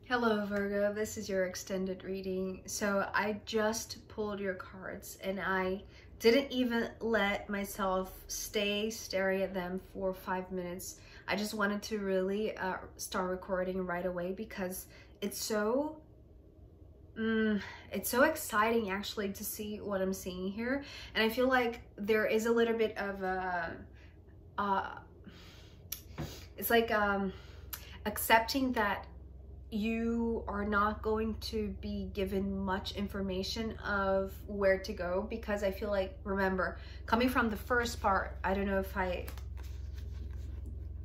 Hello Virgo, this is your extended reading. So I just pulled your cards and I didn't even let myself stay staring at them for 5 minutes. I just wanted to really start recording right away because it's so exciting actually to see what I'm seeing here. And I feel like there is a little bit of it's like accepting that you are not going to be given much information of where to go, because I feel like, remember, coming from the first part, I don't know if I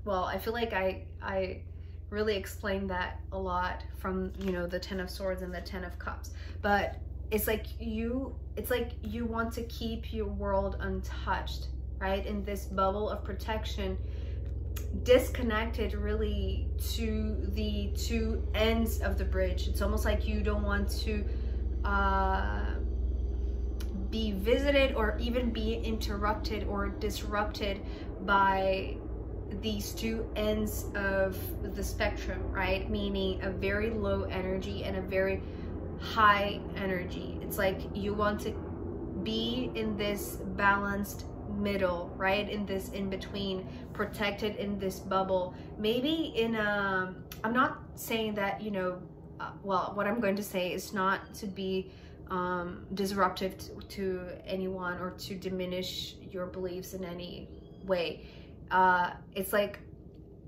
feel like I really explained that a lot from, you know, the 10 of Swords and the 10 of Cups, but it's like you want to keep your world untouched, right? In this bubble of protection, disconnected really to the two ends of the bridge. It's almost like you don't want to be visited or even be interrupted or disrupted by these two ends of the spectrum, right? Meaning a very low energy and a very high energy. It's like you want to be in this balanced middle, right? In this in between, protected in this bubble. Maybe in a, I'm not saying that, you know, well, what I'm going to say is not to be disruptive to anyone or to diminish your beliefs in any way. It's like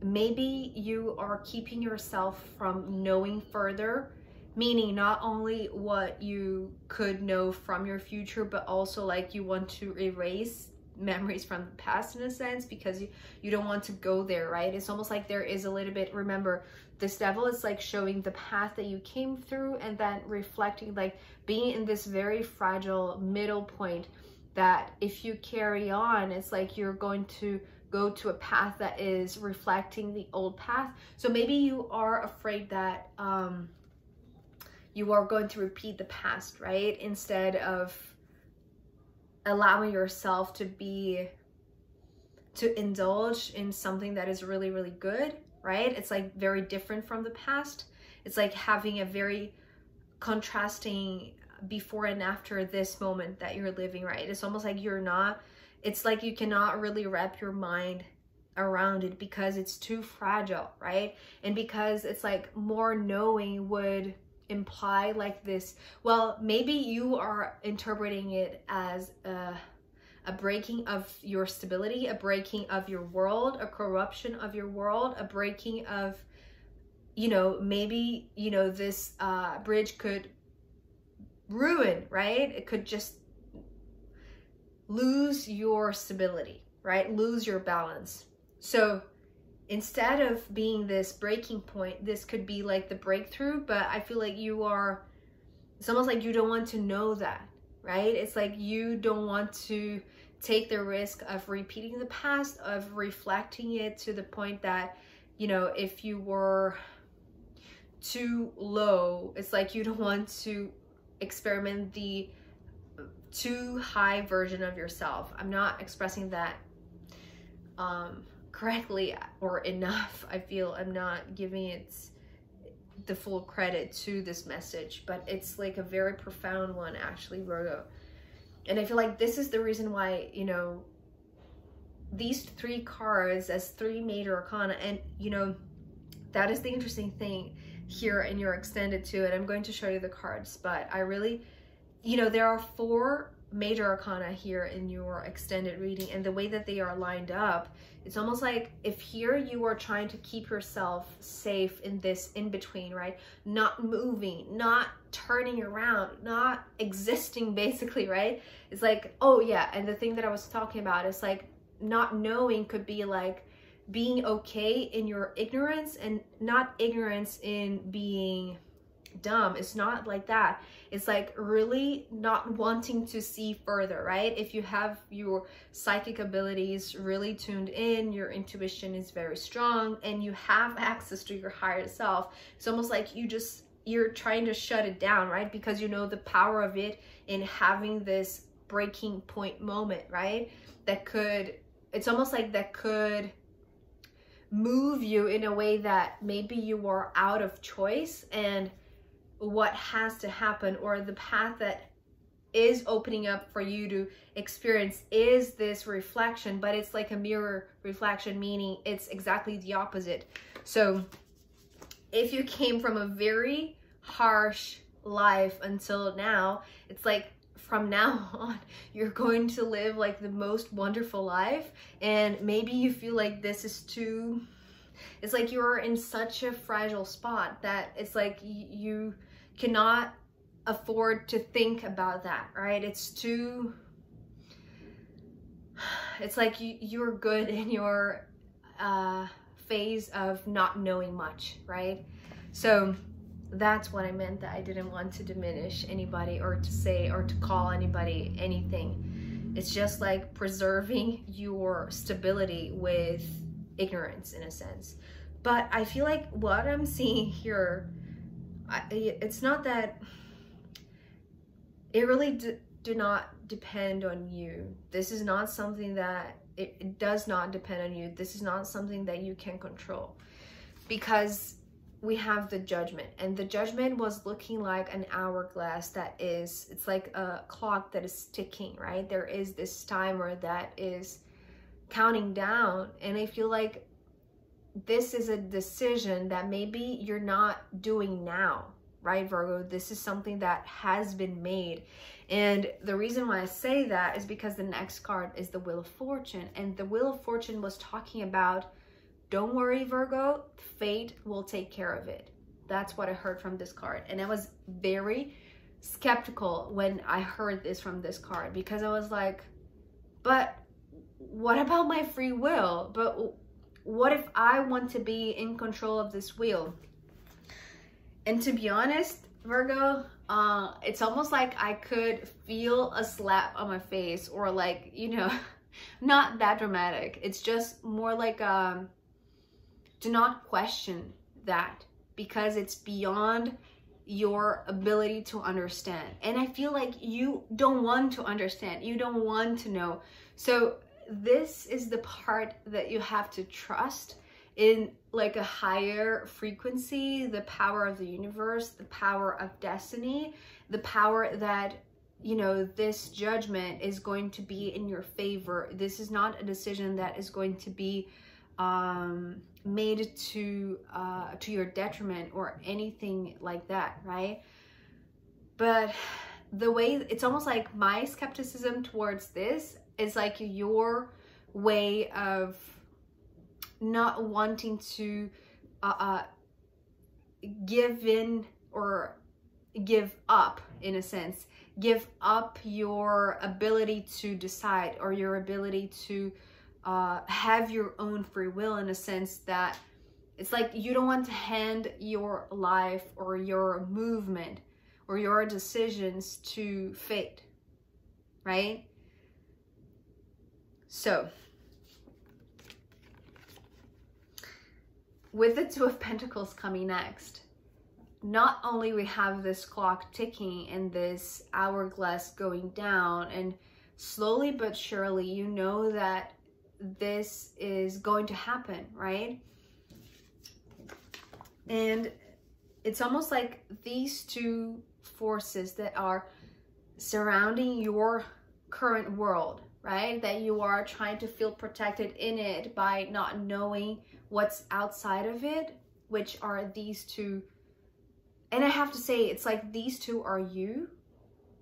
maybe you are keeping yourself from knowing further, meaning not only what you could know from your future, but also like you want to erase memories from the past in a sense, because you don't want to go there, right? It's almost like there is a little bit, remember, this devil is like showing the path that you came through and then reflecting, like being in this very fragile middle point that if you carry on, it's like you're going to go to a path that is reflecting the old path. So maybe you are afraid that you are going to repeat the past, right? Instead of allowing yourself to indulge in something that is really, really good, right? It's like very different from the past. It's like having a very contrasting before and after this moment that you're living, right? It's almost like it's like you cannot really wrap your mind around it because it's too fragile, right? And because it's like more knowing would imply like this, well, maybe you are interpreting it as a breaking of your stability, a breaking of your world, a corruption of your world, a breaking of, you know, maybe, you know, this bridge could ruin, right? It could just lose your stability, right? Lose your balance. So instead of being this breaking point, this could be like the breakthrough, but I feel like it's almost like you don't want to know that, right? It's like you don't want to take the risk of repeating the past, of reflecting it to the point that, you know, if you were too low, it's like you don't want to experiment the too high version of yourself. I'm not expressing that correctly or enough. I feel I'm not giving it the full credit to this message, but it's like a very profound one actually, Virgo. And I feel like this is the reason why, you know, these three cards as three major arcana, and you know, that is the interesting thing here in your extended too, and I'm going to show you the cards, but I really, you know, there are 4 major arcana here in your extended reading, and the way that they are lined up, it's almost like if here you are trying to keep yourself safe in this in between, right? Not moving, not turning around, not existing basically, right? It's like, oh yeah, and the thing that I was talking about is like not knowing could be like being okay in your ignorance, and not ignorance in being dumb. It's not like that. It's like really not wanting to see further, right? If you have your psychic abilities really tuned in, your intuition is very strong, and you have access to your higher self, it's almost like you're trying to shut it down, right? Because you know the power of it in having this breaking point moment, right? That could, it's almost like that could move you in a way that maybe you are out of choice, and what has to happen, or the path that is opening up for you to experience is this reflection, but it's like a mirror reflection, meaning it's exactly the opposite. So if you came from a very harsh life until now, it's like from now on you're going to live like the most wonderful life. And maybe you feel like this is too, it's like you're in such a fragile spot that it's like you cannot afford to think about that, right? It's too, it's like you're good in your phase of not knowing much, right? So that's what I meant, that I didn't want to diminish anybody or to say or to call anybody anything. It's just like preserving your stability with ignorance in a sense. But I feel like what I'm seeing here, it's not that, it really do not depend on you. This is not something that, it does not depend on you. This is not something that you can control, because we have the judgment, and the judgment was looking like an hourglass that is, it's like a clock that is ticking, right? There is this timer that is counting down, and I feel like this is a decision that maybe you're not doing now, right, Virgo? This is something that has been made. And the reason why I say that is because the next card is the Wheel of Fortune, and the Wheel of Fortune was talking about, don't worry, Virgo, fate will take care of it. That's what I heard from this card. And I was very skeptical when I heard this from this card, because I was like, but what about my free will? But what if I want to be in control of this wheel? And to be honest, Virgo, it's almost like I could feel a slap on my face, or like, you know, not that dramatic. It's just more like, do not question that, because it's beyond your ability to understand. And I feel like you don't want to understand. You don't want to know. So this is the part that you have to trust in, like a higher frequency, the power of the universe, the power of destiny, the power that, you know, this judgment is going to be in your favor. This is not a decision that is going to be made to your detriment or anything like that, right? But the way, it's almost like my skepticism towards this is like your way of not wanting to give in or give up, in a sense, give up your ability to decide, or your ability to have your own free will, in a sense that it's like you don't want to hand your life or your movement or your decisions to fate, right? So with the Two of Pentacles coming next, not only we have this clock ticking and this hourglass going down, and slowly but surely you know that this is going to happen, right? And it's almost like these two forces that are surrounding your current world, right? That you are trying to feel protected in it by not knowing what's outside of it, which are these two. And I have to say, it's like these two are you,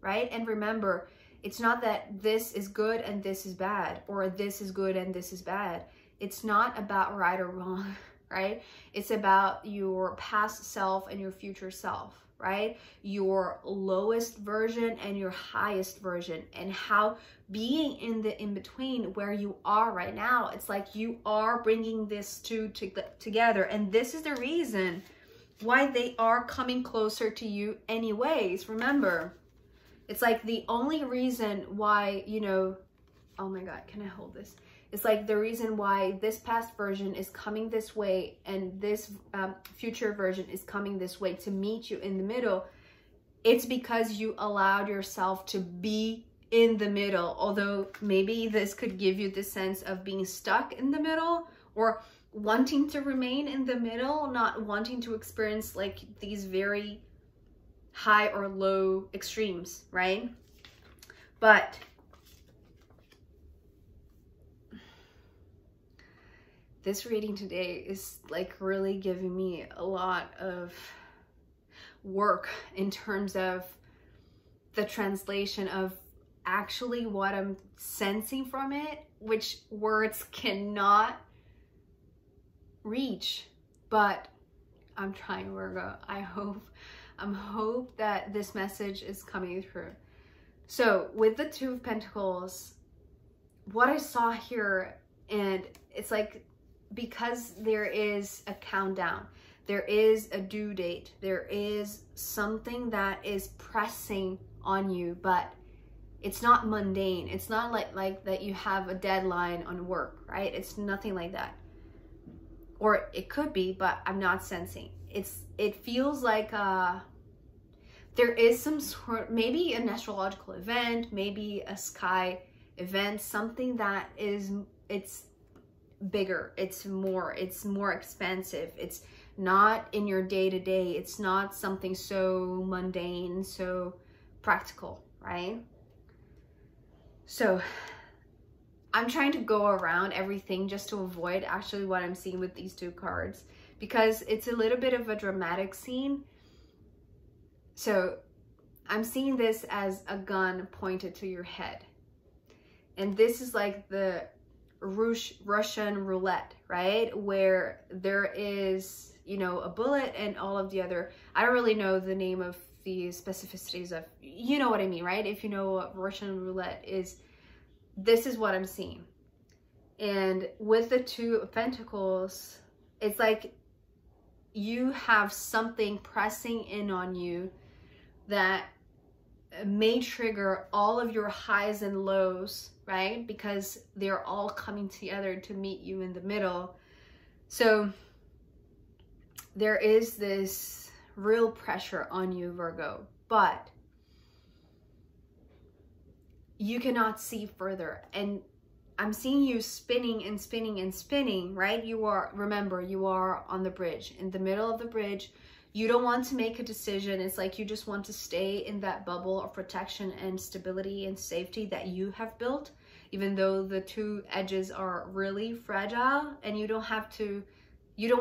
right? And remember, it's not that this is good and this is bad, or this is good and this is bad. It's not about right or wrong, right? It's about your past self and your future self, right? Your lowest version and your highest version, and how being in the in-between where you are right now, it's like you are bringing this two together. And this is the reason why they are coming closer to you anyways. Remember, it's like the only reason why, you know, oh my God, can I hold this? It's like the reason why this past version is coming this way and this future version is coming this way to meet you in the middle. It's because you allowed yourself to be in the middle. Although maybe this could give you the sense of being stuck in the middle, or wanting to remain in the middle, not wanting to experience like these very high or low extremes, right? But this reading today is like really giving me a lot of work in terms of the translation of actually what I'm sensing from it, which words cannot reach, but I'm trying, Virgo. I hope that this message is coming through. So with the Two of Pentacles, what I saw here, and it's like, because there is a countdown, there is a due date, there is something that is pressing on you, but it's not mundane. It's not like that you have a deadline on work, right? It's nothing like that. Or it could be, but I'm not sensing. It feels like there is some sort, maybe an astrological event, maybe a sky event, something that it's bigger, it's more expansive. It's not in your day-to-day. It's not something so mundane, so practical, right? So I'm trying to go around everything just to avoid actually what I'm seeing with these two cards, because it's a little bit of a dramatic scene. So I'm seeing this as a gun pointed to your head. And this is like the Russian roulette, right? Where there is, you know, a bullet and all of the other, I don't really know the name of the specificities of, you know what I mean, right? If you know what Russian roulette is, this is what I'm seeing. And with the Two of Pentacles, it's like you have something pressing in on you that may trigger all of your highs and lows, right? Because they're all coming together to meet you in the middle. So there is this real pressure on you, Virgo, but you cannot see further. And I'm seeing you spinning and spinning and spinning, right? You are, remember, you are on the bridge, in the middle of the bridge. You don't want to make a decision. It's like you just want to stay in that bubble of protection and stability and safety that you have built, even though the two edges are really fragile, and you don't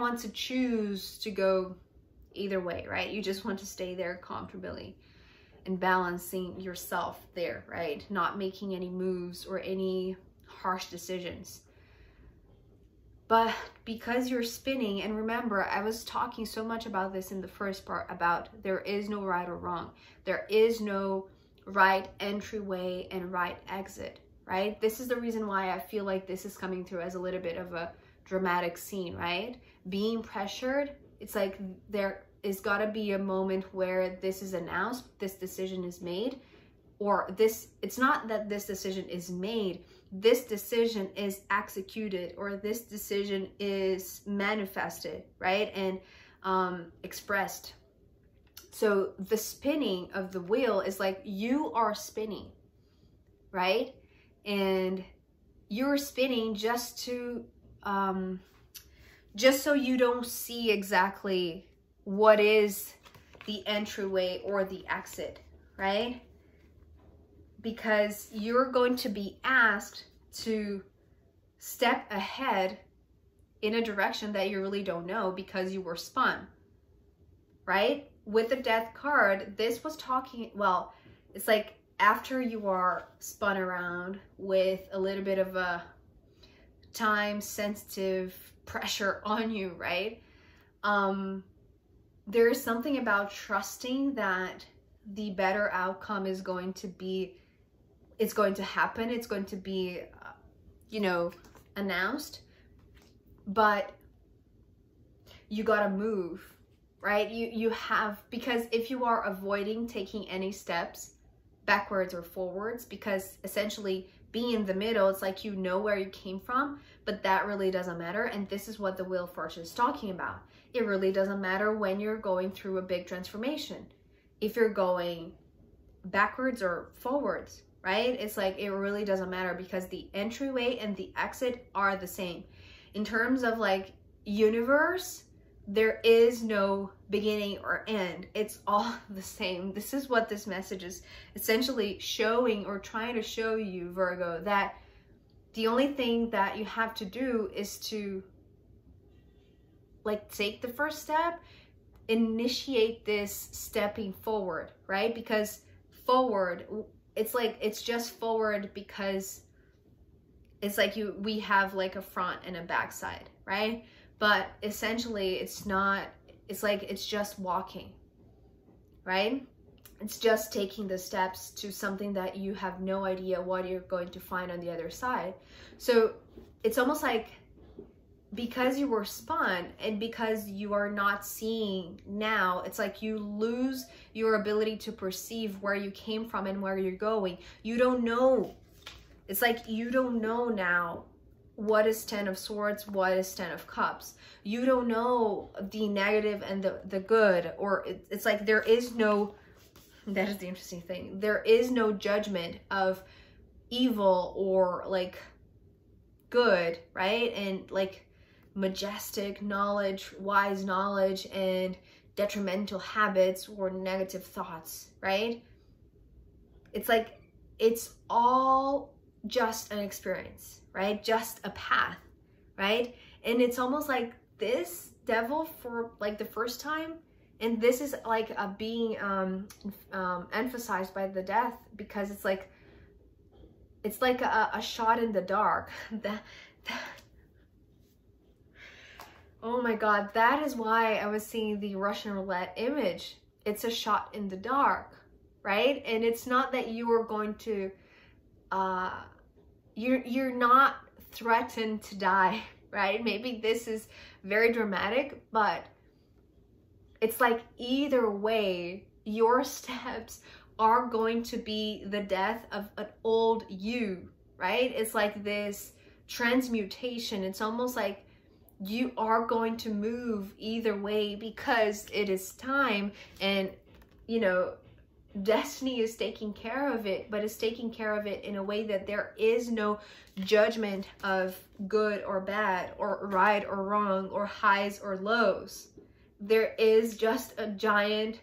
want to choose to go either way, right? You just want to stay there comfortably and balancing yourself there, right? Not making any moves or any harsh decisions. But because you're spinning, and remember, I was talking so much about this in the first part, about there is no right or wrong. There is no right entryway and right exit, right? This is the reason why I feel like this is coming through as a little bit of a dramatic scene, right? Being pressured, it's like there is got to be a moment where this is announced, this decision is made, or this, it's not that this decision is made, this decision is executed, or this decision is manifested, right? And expressed. So the spinning of the wheel is like you are spinning, right? And you're spinning just to, just so you don't see exactly what is the entryway or the exit, right? Because you're going to be asked to step ahead in a direction that you really don't know because you were spun, right? With the Death card, this was talking, well, it's like after you are spun around with a little bit of a time-sensitive pressure on you, right? There is something about trusting that the better outcome is going to be, it's going to happen, it's going to be, you know, announced, but you gotta move, right? You have, because if you are avoiding taking any steps backwards or forwards, because essentially being in the middle, it's like you know where you came from, but that really doesn't matter. And this is what the Wheel of Fortune is talking about. It really doesn't matter when you're going through a big transformation. If you're going backwards or forwards, right? It's like, it really doesn't matter because the entryway and the exit are the same. In terms of like universe, there is no beginning or end. It's all the same. This is what this message is essentially showing or trying to show you, Virgo, that the only thing that you have to do is to like take the first step, initiate this stepping forward, right? Because forward, it's like, it's just forward because it's like we have like a front and a backside, right? But essentially it's not, it's like, it's just walking, right? It's just taking the steps to something that you have no idea what you're going to find on the other side. So it's almost like, because you were spun and because you are not seeing now, it's like you lose your ability to perceive where you came from and where you're going. You don't know. It's like you don't know now what is 10 of Swords, what is 10 of Cups. You don't know the negative and the good, or it's like there is no, that is the interesting thing. There is no judgment of evil or like good, right? And like majestic knowledge, wise knowledge, and detrimental habits or negative thoughts, right? It's like, it's all just an experience, right? Just a path, right? And it's almost like this devil for like the first time, and this is like a being emphasized by the death, because it's like a shot in the dark. Oh my God, that is why I was seeing the Russian roulette image. It's a shot in the dark, right? And it's not that you are going to, you're not threatened to die, right? Maybe this is very dramatic, but it's like either way, your steps are going to be the death of an old you, right? It's like this transmutation. It's almost like you are going to move either way because it is time, and you know, destiny is taking care of it, but it's taking care of it in a way that there is no judgment of good or bad, or right or wrong, or highs or lows. There is just a giant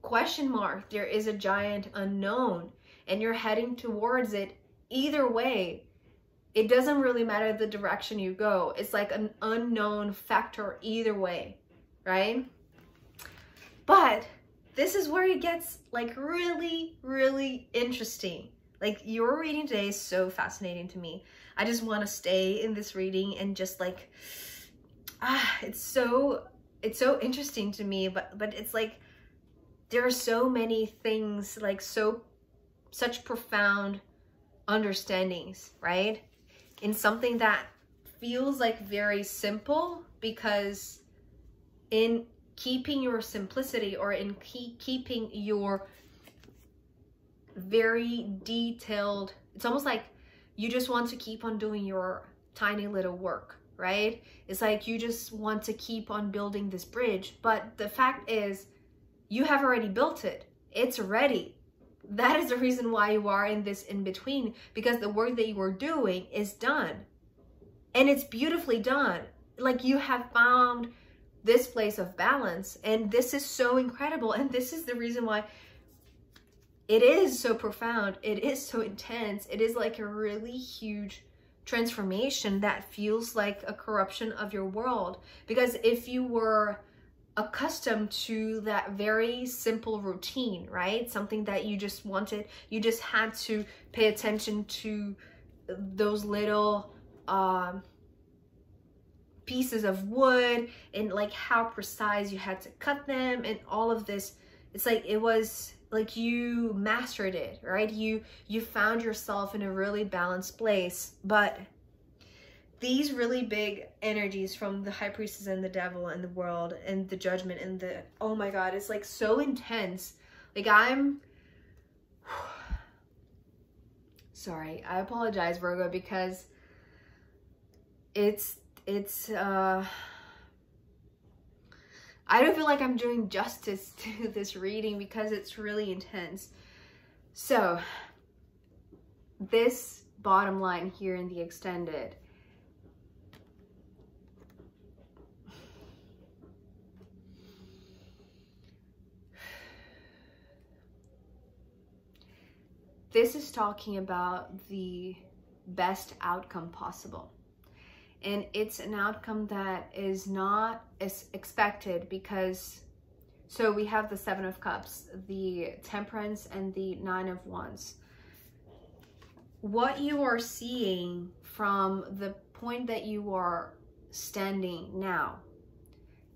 question mark. There is a giant unknown, and you're heading towards it either way. It doesn't really matter the direction you go. It's like an unknown factor either way, right? But this is where it gets like really, really interesting. Like, your reading today is so fascinating to me. I just want to stay in this reading and just like, it's so interesting to me, but it's like, there are so many things, like such profound understandings, right? In something that feels like very simple, because in keeping your simplicity, or in keeping your very detailed, it's almost like you just want to keep on doing your tiny little work, right? It's like you just want to keep on building this bridge, but the fact is you have already built it. It's ready. That is the reason why you are in this in-between, because the work that you are doing is done, and it's beautifully done. Like, you have found this place of balance, and this is so incredible, and this is the reason why it is so profound. It is so intense. It is like a really huge transformation that feels like a corruption of your world, because if you were accustomed to that very simple routine, right? Something that you just wanted, you just had to pay attention to those little pieces of wood, and like how precise you had to cut them, and all of this. It's like, it was like you mastered it, right? You found yourself in a really balanced place. But these really big energies from the High Priestess and the Devil and the World and the Judgment and the, oh my God, it's like so intense. Like, I'm sorry, I apologize, Virgo, because it's I don't feel like I'm doing justice to this reading, because it's really intense. So this bottom line here in the extended, this is talking about the best outcome possible. And it's an outcome that is not as expected because, so we have the Seven of Cups, the Temperance, and the Nine of Wands. What you are seeing from the point that you are standing now,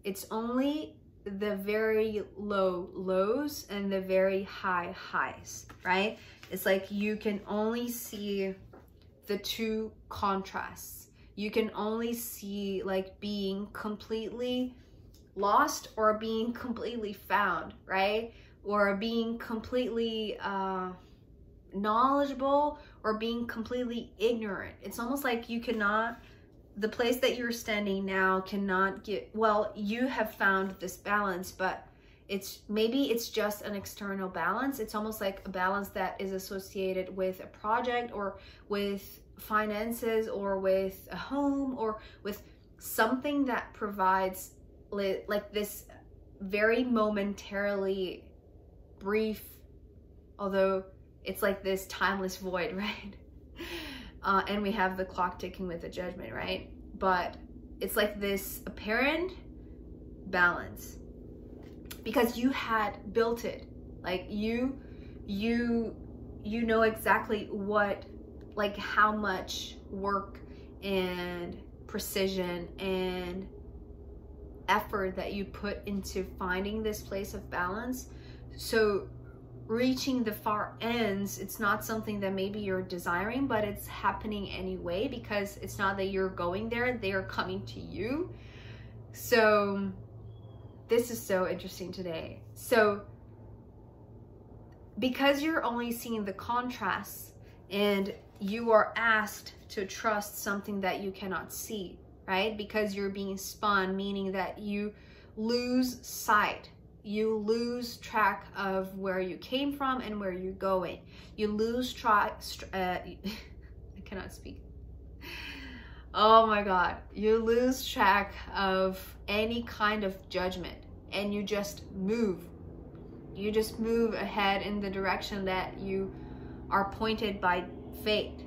it's only the very low lows and the very high highs, right? It's like you can only see the two contrasts. You can only see like being completely lost or being completely found, right? Or being completely knowledgeable or being completely ignorant. It's almost like you cannot, the place that you're standing now cannot get, well, you have found this balance, but maybe it's just an external balance. It's almost like a balance that is associated with a project or with finances or with a home or with something that provides like this very momentarily brief, although it's like this timeless void, right? And we have the clock ticking with the Judgment, right? But it's like this apparent balance because you had built it. Like you know exactly what, like how much work and precision and effort that you put into finding this place of balance. So reaching the far ends, it's not something that maybe you're desiring, but it's happening anyway because it's not that you're going there, they are coming to you. So this is so interesting today. So because you're only seeing the contrasts and you are asked to trust something that you cannot see, right? Because you're being spun, meaning that you lose sight. You lose track of where you came from and where you're going. You lose track, I cannot speak. Oh my God. You lose track of any kind of judgment and you just move. You just move ahead in the direction that you are pointed by fate,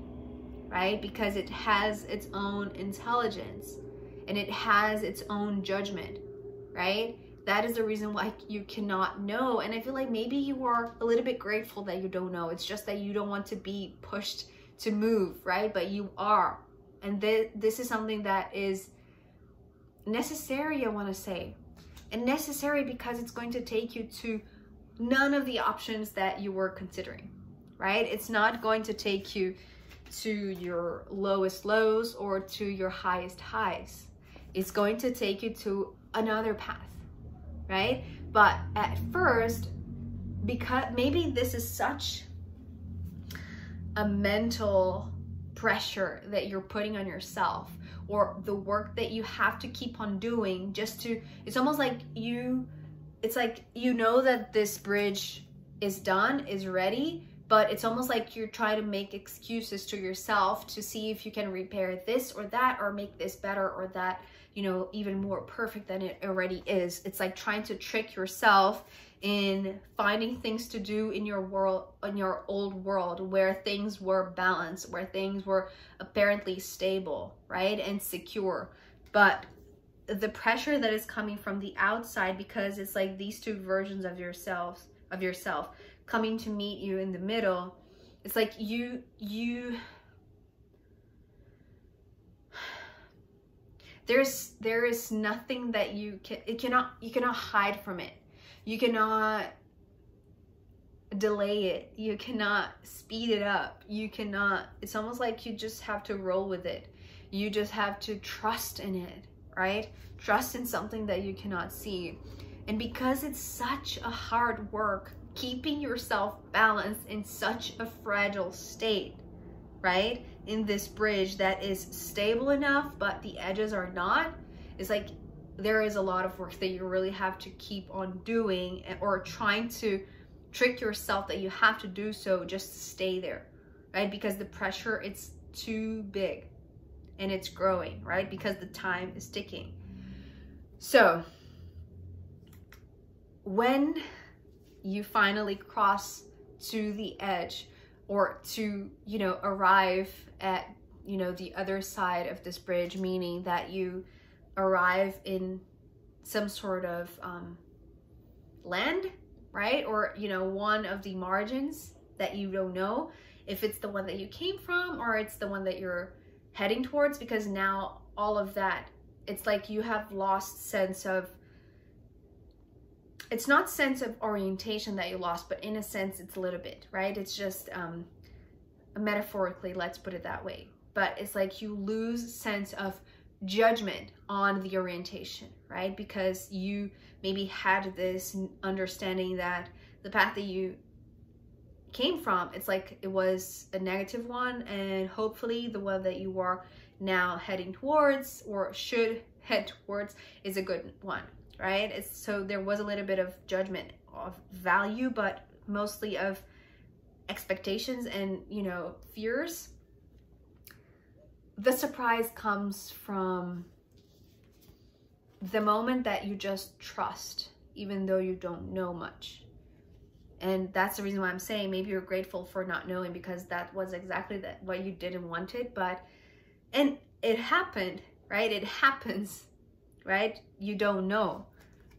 right? Because it has its own intelligence and it has its own judgment, right? That is the reason why you cannot know. And I feel like maybe you are a little bit grateful that you don't know. It's just that you don't want to be pushed to move, right? But you are. And this is something that is necessary, I want to say. And necessary because it's going to take you to none of the options that you were considering, right? It's not going to take you to your lowest lows or to your highest highs. It's going to take you to another path, right? But at first, because maybe this is such a mental pressure that you're putting on yourself, or the work that you have to keep on doing just to, it's almost like it's like you know that this bridge is done, is ready, but it's almost like you're trying to make excuses to yourself to see if you can repair this or that, or make this better or that, you know, even more perfect than it already is. It's like trying to trick yourself in finding things to do in your world, in your old world, where things were balanced, where things were apparently stable, right, and secure. But the pressure that is coming from the outside, because it's like these two versions of yourself coming to meet you in the middle, it's like there is nothing that you cannot hide from it. You cannot delay it. You cannot speed it up. You cannot, it's almost like you just have to roll with it. You just have to trust in it, right? Trust in something that you cannot see. And because it's such a hard work, keeping yourself balanced in such a fragile state, right? In this bridge that is stable enough, but the edges are not, it's like there is a lot of work that you really have to keep on doing, or trying to trick yourself that you have to do so just to stay there, right? Because the pressure, it's too big and it's growing, right? Because the time is ticking. So when you finally cross to the edge or to, you know, arrive at, you know, the other side of this bridge, meaning that you arrive in some sort of land, right? Or, you know, one of the margins that you don't know if it's the one that you came from or it's the one that you're heading towards, because now all of that, it's like you have lost sense of, it's not sense of orientation that you lost, but in a sense it's a little bit, right? It's just metaphorically, let's put it that way. But it's like you lose sense of judgment on the orientation, right? Because you maybe had this understanding that the path that you came from, it's like it was a negative one, and hopefully the one that you are now heading towards or should head towards is a good one, right? So there was a little bit of judgment of value, but mostly of expectations and, you know, fears. The surprise comes from the moment that you just trust, even though you don't know much. And that's the reason why I'm saying maybe you're grateful for not knowing, because that was exactly what you didn't want it. And it happened, right? It happens, right? You don't know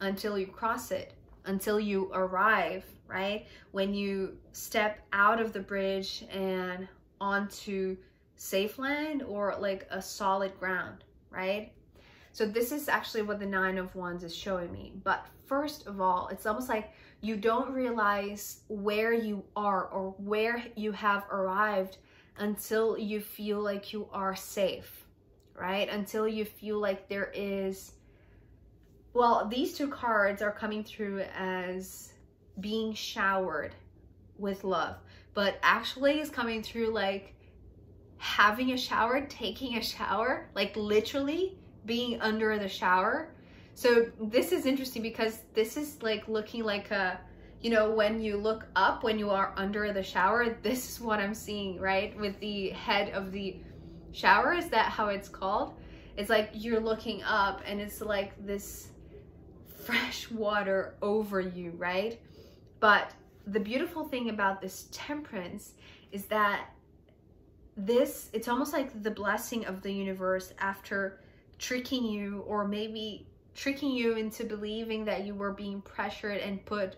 until you cross it, until you arrive, right? When you step out of the bridge and onto safe land or like a solid ground, right? So this is actually what the 9 of Wands is showing me. But first of all, it's almost like you don't realize where you are or where you have arrived until you feel like you are safe, right? Until you feel like there is, well, these 2 cards are coming through as being showered with love, but actually it's coming through like having a shower, taking a shower, like literally being under the shower. So this is interesting because this is like looking like a, you know, when you look up, when you are under the shower, this is what I'm seeing, right? With the head of the shower, is that how it's called? It's like you're looking up and it's like this fresh water over you, right? But the beautiful thing about this Temperance is that this, it's almost like the blessing of the universe after tricking you, or maybe tricking you into believing that you were being pressured and put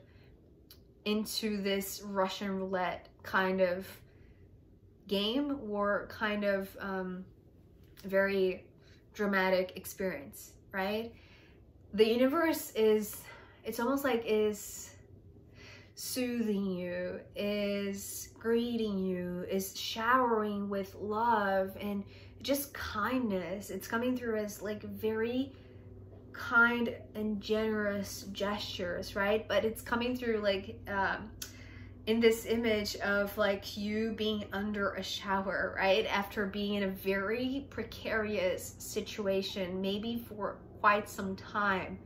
into this Russian roulette kind of game, or kind of very dramatic experience, right? The universe is, it's almost like is soothing you, is greeting you, is showering with love and just kindness. It's coming through as like very kind and generous gestures, right? But it's coming through like in this image of like you being under a shower, right? After being in a very precarious situation, maybe for quite some time,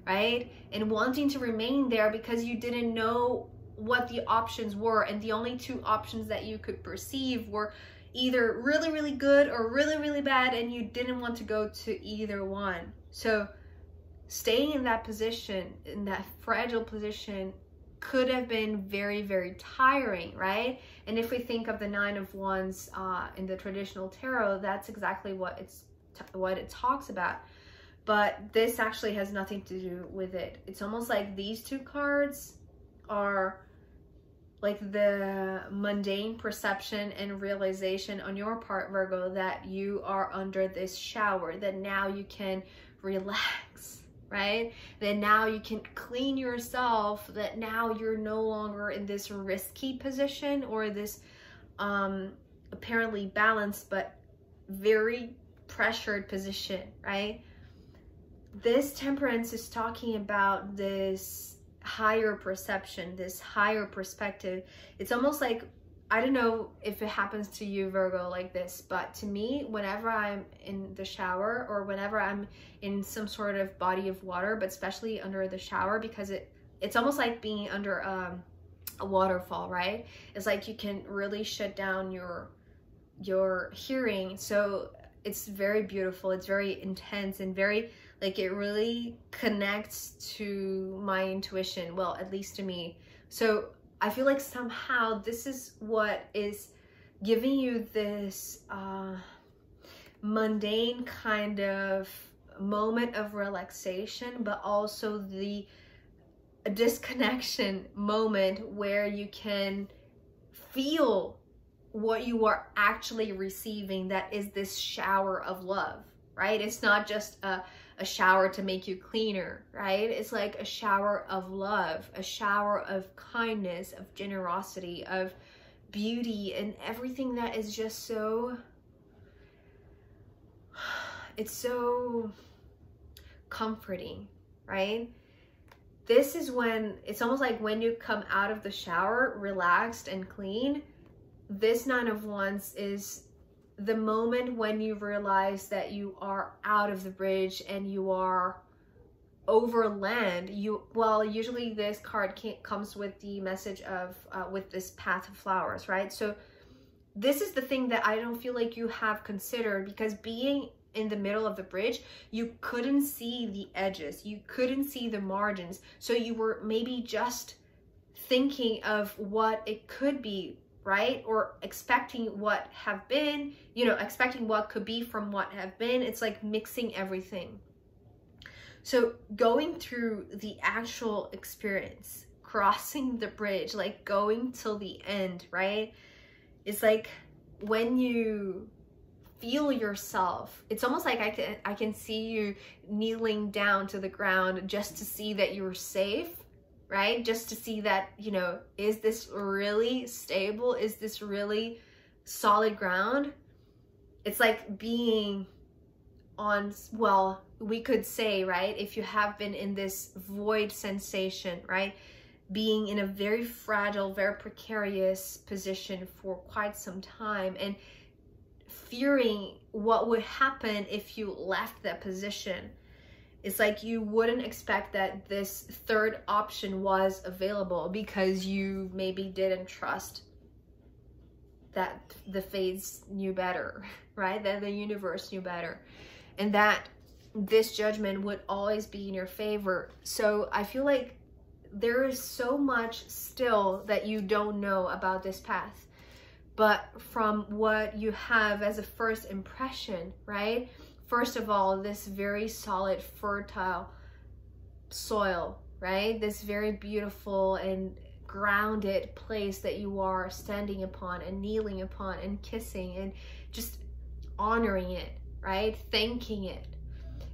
right? And wanting to remain there because you didn't know what the options were, and the only 2 options that you could perceive were either really, really good or really, really bad, and you didn't want to go to either one. So staying in that position, in that fragile position, could have been very, very tiring, right? And if we think of the 9 of Wands in the traditional tarot, that's exactly what it talks about. But this actually has nothing to do with it. It's almost like these 2 cards are like the mundane perception and realization on your part, Virgo, that you are under this shower, that now you can relax, right? That now you can clean yourself, that now you're no longer in this risky position or this apparently balanced but very pressured position, right? This Temperance is talking about this higher perception, this higher perspective. It's almost like, I don't know if it happens to you, Virgo, like this, but to me, whenever I'm in the shower or whenever I'm in some sort of body of water, but especially under the shower, because it's almost like being under a waterfall, right? It's like you can really shut down your hearing. So it's very beautiful. It's very intense and very, like, it really connects to my intuition. Well, at least to me. So I feel like somehow this is what is giving you this mundane kind of moment of relaxation, but also the disconnection moment where you can feel what you are actually receiving, that is this shower of love, right? It's not just a shower to make you cleaner, right? It's like a shower of love, a shower of kindness, of generosity, of beauty, and everything that is just so, it's so comforting, right? This is when, it's almost like when you come out of the shower relaxed and clean, this Nine of Wands is the moment when you realize that you are out of the bridge and you are over land. Well, usually this card comes with the message of with this path of flowers, right? So this is the thing that I don't feel like you have considered, because being in the middle of the bridge, you couldn't see the edges, you couldn't see the margins, so you were maybe just thinking of what it could be, right? Or expecting what have been, you know, expecting what could be from what have been. It's like mixing everything. So going through the actual experience, crossing the bridge, like going till the end, right? It's like when you feel yourself, it's almost like I can see you kneeling down to the ground just to see that you're safe, right? Just to see that, you know, is this really stable? Is this really solid ground? It's like being on, well, we could say, right, if you have been in this void sensation, right, being in a very fragile, very precarious position for quite some time, and fearing what would happen if you left that position. It's like you wouldn't expect that this third option was available, because you maybe didn't trust that the fates knew better, right? That the universe knew better, and that this judgment would always be in your favor. So I feel like there is so much still that you don't know about this path, but from what you have as a first impression, right? First of all, this very solid, fertile soil, right? This very beautiful and grounded place that you are standing upon and kneeling upon and kissing and just honoring it, right? Thanking it.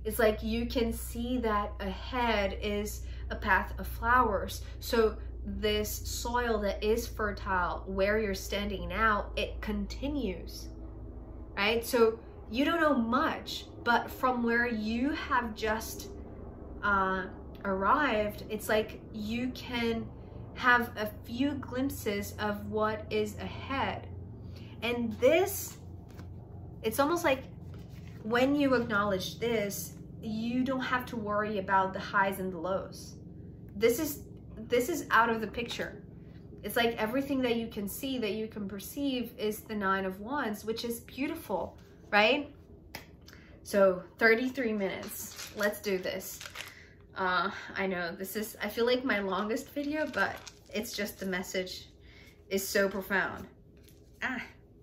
It's like you can see that ahead is a path of flowers. So this soil that is fertile where you're standing now, it continues, right? So you don't know much, but from where you have just arrived, it's like you can have a few glimpses of what is ahead. And this, it's almost like when you acknowledge this, you don't have to worry about the highs and the lows. This is out of the picture. It's like everything that you can see, that you can perceive, is the Nine of Wands, which is beautiful, right? So 33 minutes, let's do this. I know this is, I feel like my longest video, but it's just the message is so profound.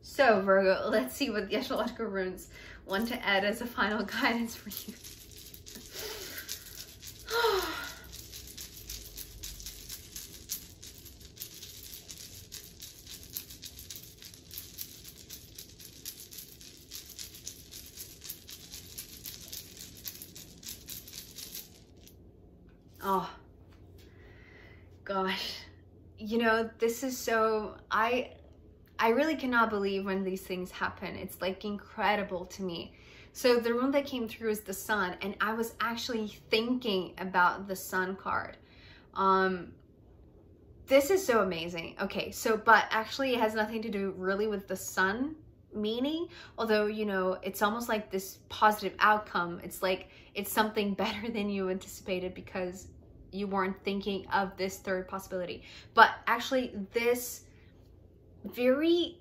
So Virgo, let's see what the astrological runes want to add as a final guidance for you. Oh gosh, you know, this is so, I really cannot believe when these things happen. It's like incredible to me. So the rune that came through is the Sun, and I was actually thinking about the Sun card. This is so amazing. Okay, so, but actually it has nothing to do really with the Sun meaning, although, you know, it's almost like this positive outcome. It's like it's something better than you anticipated because you weren't thinking of this third possibility. But actually this very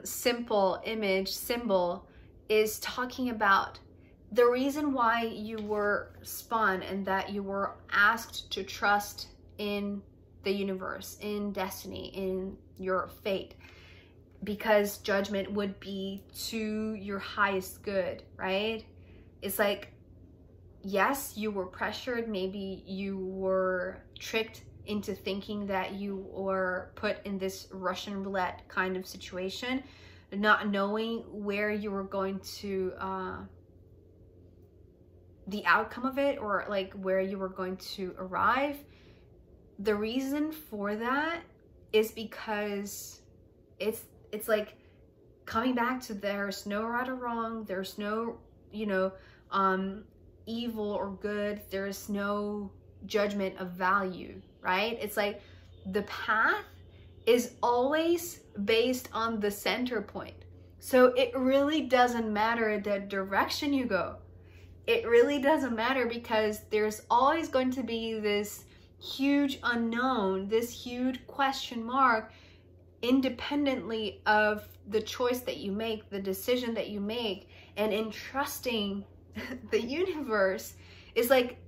simple symbol is talking about the reason why you were spun and that you were asked to trust in the universe, in destiny, in your fate, because judgment would be to your highest good, right? It's like, yes, you were pressured, maybe you were tricked into thinking that you were put in this Russian roulette kind of situation, not knowing where you were going to, the outcome of it, or like where you were going to arrive. The reason for that is because it's like coming back to, there's no right or wrong, there's no, you know, evil or good, there's no judgment of value, right? It's like the path is always based on the center point. So it really doesn't matter the direction you go. It really doesn't matter, because there's always going to be this huge unknown, this huge question mark, independently of the choice that you make, the decision that you make. And in trusting the universe, is like,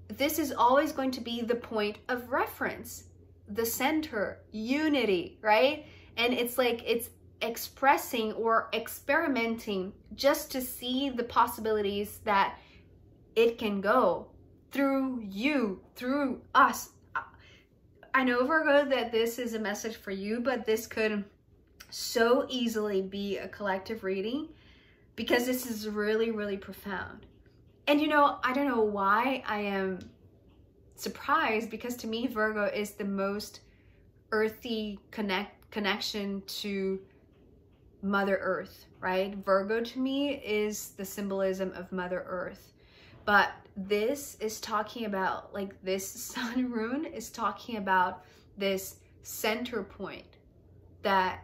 this is always going to be the point of reference, the center, unity, right? And it's like, it's expressing or experimenting just to see the possibilities that it can go through you, through us. I know, Virgo, that this is a message for you, but this could so easily be a collective reading, because this is really, really profound. And you know, I don't know why I am surprised, because to me, Virgo is the most earthy connection to Mother Earth, right? Virgo to me is the symbolism of Mother Earth. But this is talking about, like, this sun rune is talking about this center point, that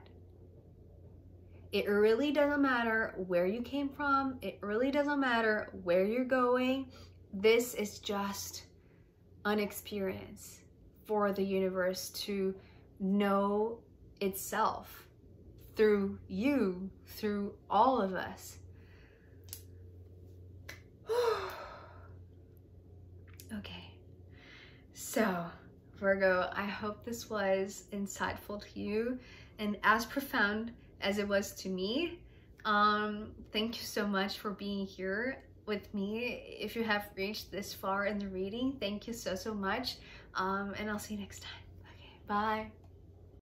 it really doesn't matter where you came from. It really doesn't matter where you're going. This is just an experience for the universe to know itself through you, through all of us. Okay, so Virgo, I hope this was insightful to you and as profound as it was to me. Thank you so much for being here with me. If you have reached this far in the reading, thank you so much. And I'll see you next time. Okay, bye.